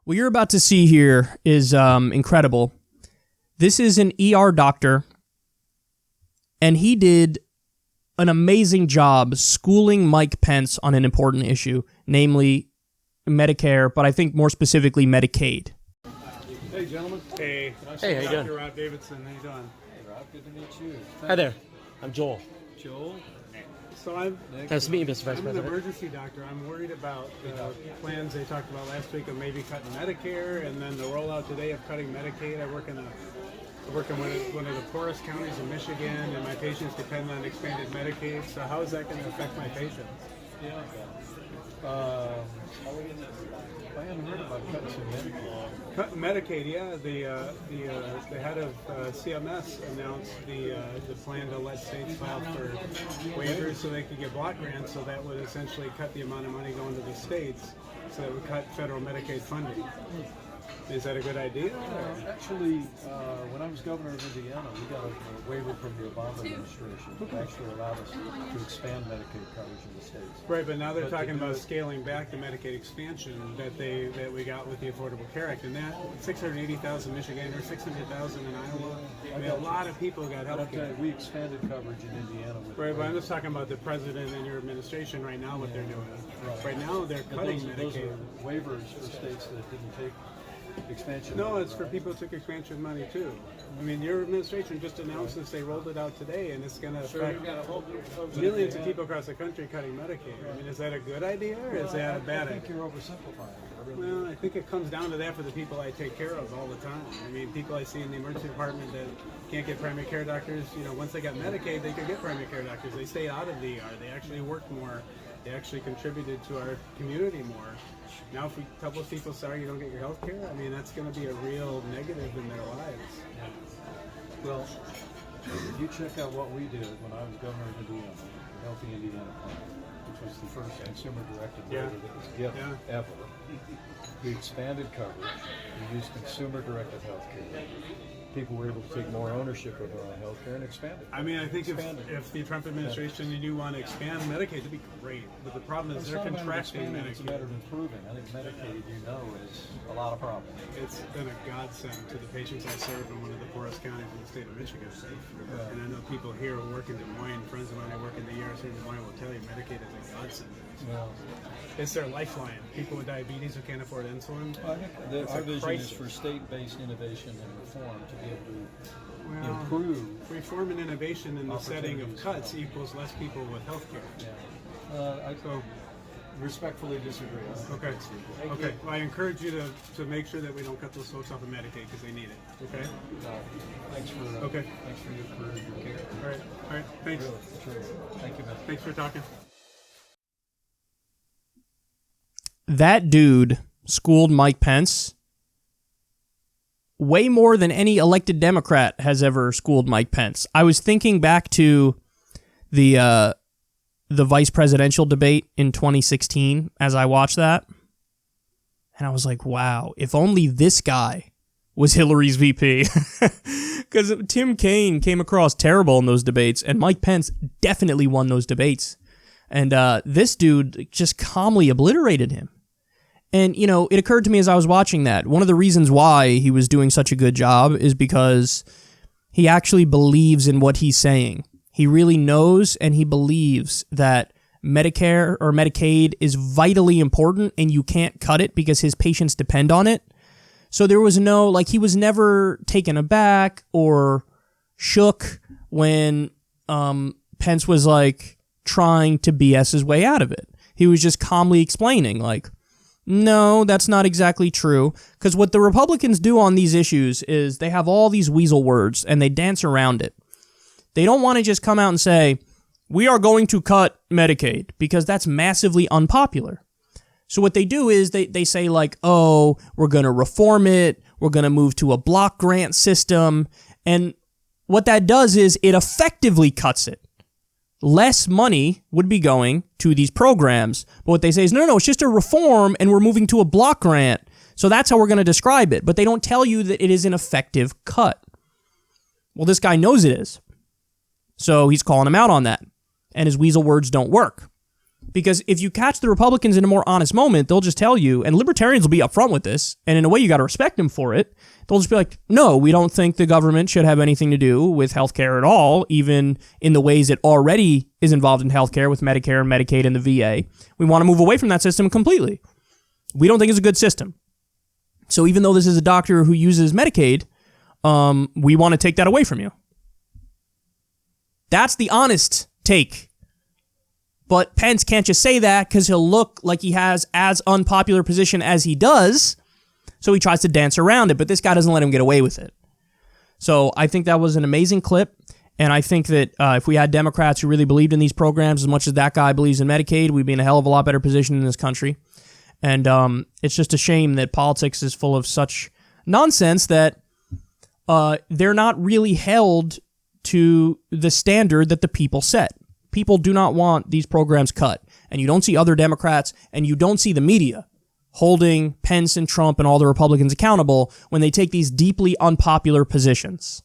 What you're about to see here is incredible. This is an ER doctor, and he did an amazing job schooling Mike Pence on an important issue, namely Medicare, but I think more specifically Medicaid. Hey, gentlemen. Hey. Hey, how you Dr. doing? Rob Davidson. How you doing? Hey, Rob. Good to meet you. Hi there. I'm Joel. Joel. So I'm Nice to meet you, Mr. Vice an President. emergency doctor. I'm worried about the plans they talked about last week of maybe cutting Medicare and then the rollout today of cutting Medicaid. I work in one of the poorest counties in Michigan, and my patients depend on expanded Medicaid. So how is that going to affect my patients? I hadn't heard about cutting some Medicaid. Medicaid, yeah. The head of CMS announced the plan to let states file for waivers so they could get block grants. So that would essentially cut the amount of money going to the states. So that would cut federal Medicaid funding. Is that a good idea? Actually, when I was governor of Indiana, we got a waiver from the Obama administration that actually allowed us to expand Medicaid coverage in the states. Right, but now they're talking about scaling back the Medicaid expansion that we got with the Affordable Care Act, and that 680,000 Michiganders, 600,000 in Iowa. I mean, a lot of people got health care. We expanded coverage in Indiana. Right, but I'm just talking about the president and your administration right now, what they're doing. Right now, they're cutting Medicaid. Those are waivers for states that didn't take expansion. No, it's for people who took expansion money too. I mean, your administration just announced this, they rolled it out today, and it's going to affect millions of people across the country cutting Medicaid. I mean, is that a good idea, or is that a bad idea? I think you're oversimplifying. Well, I think it comes down to that for the people I take care of all the time. I mean, people I see in the emergency department that can't get primary care doctors, once they got Medicaid, they could get primary care doctors. They stayed out of the ER. They actually worked more. They actually contributed to our community more. Now, if we tell those people, sorry, you don't get your health care, I mean, that's going to be a real negative in their lives. Well, if you check out what we did when I was governor of Indiana, the Healthy Indiana Plan, which was the first consumer-directed waiver that was given ever. We expanded coverage. We used consumer-directed health care. People were able to take more ownership of their own health care and expand it. I mean, I think if the Trump administration, you do want to expand Medicaid, that'd be great. But the problem is they're contracting Medicaid. It's a matter of improving. I think Medicaid, is a lot of problems. It's been a godsend to the patients I serve in one of the poorest counties in the state of Michigan. And I know people here who work in Des Moines, friends of mine who work in the ERs here in Des Moines will tell you Medicaid is a godsend. Well, it's their lifeline. People with diabetes who can't afford insulin. I think our vision is for state-based innovation and reform to be able to improve. Reform and innovation in the setting of cuts equals less people with health care. Yeah. I respectfully disagree. Okay. Okay. Well, I encourage you to make sure that we don't cut those folks off of Medicaid because they need it. Okay. Thanks for your courage, your care. All right. All right. Thanks. Really, thank you, man. Thanks for talking. That dude schooled Mike Pence way more than any elected Democrat has ever schooled Mike Pence. I was thinking back to the vice presidential debate in 2016 as I watched that, and I was like, wow, if only this guy was Hillary's VP. Because Tim Kaine came across terrible in those debates, and Mike Pence definitely won those debates. And this dude just calmly obliterated him. And, it occurred to me as I was watching that, one of the reasons why he was doing such a good job is because he actually believes in what he's saying. He really knows and he believes that Medicare or Medicaid is vitally important and you can't cut it because his patients depend on it. So there was he was never taken aback or shook when Pence was trying to BS his way out of it. He was just calmly explaining no, that's not exactly true. Because what the Republicans do on these issues is they have all these weasel words and they dance around it. They don't want to just come out and say, we are going to cut Medicaid, because that's massively unpopular. So what they do is they say oh, we're going to reform it. We're going to move to a block grant system. And what that does is it effectively cuts it. Less money would be going to these programs. But what they say is, no, it's just a reform and we're moving to a block grant. So that's how we're going to describe it. But they don't tell you that it is an effective cut. Well, this guy knows it is. So he's calling him out on that. And his weasel words don't work. Because if you catch the Republicans in a more honest moment, they'll just tell you, and libertarians will be upfront with this, and in a way you got to respect them for it. They'll just be like, no, we don't think the government should have anything to do with healthcare at all, even in the ways it already is involved in healthcare with Medicare and Medicaid and the VA. We want to move away from that system completely. We don't think it's a good system. So even though this is a doctor who uses Medicaid, we want to take that away from you. That's the honest take. But Pence can't just say that because he'll look like he has as unpopular position as he does. So he tries to dance around it, but this guy doesn't let him get away with it. So I think that was an amazing clip. And I think that if we had Democrats who really believed in these programs as much as that guy believes in Medicaid, we'd be in a hell of a lot better position in this country. And it's just a shame that politics is full of such nonsense that they're not really held to the standard that the people set. People do not want these programs cut. And you don't see other Democrats, and you don't see the media holding Pence and Trump and all the Republicans accountable when they take these deeply unpopular positions.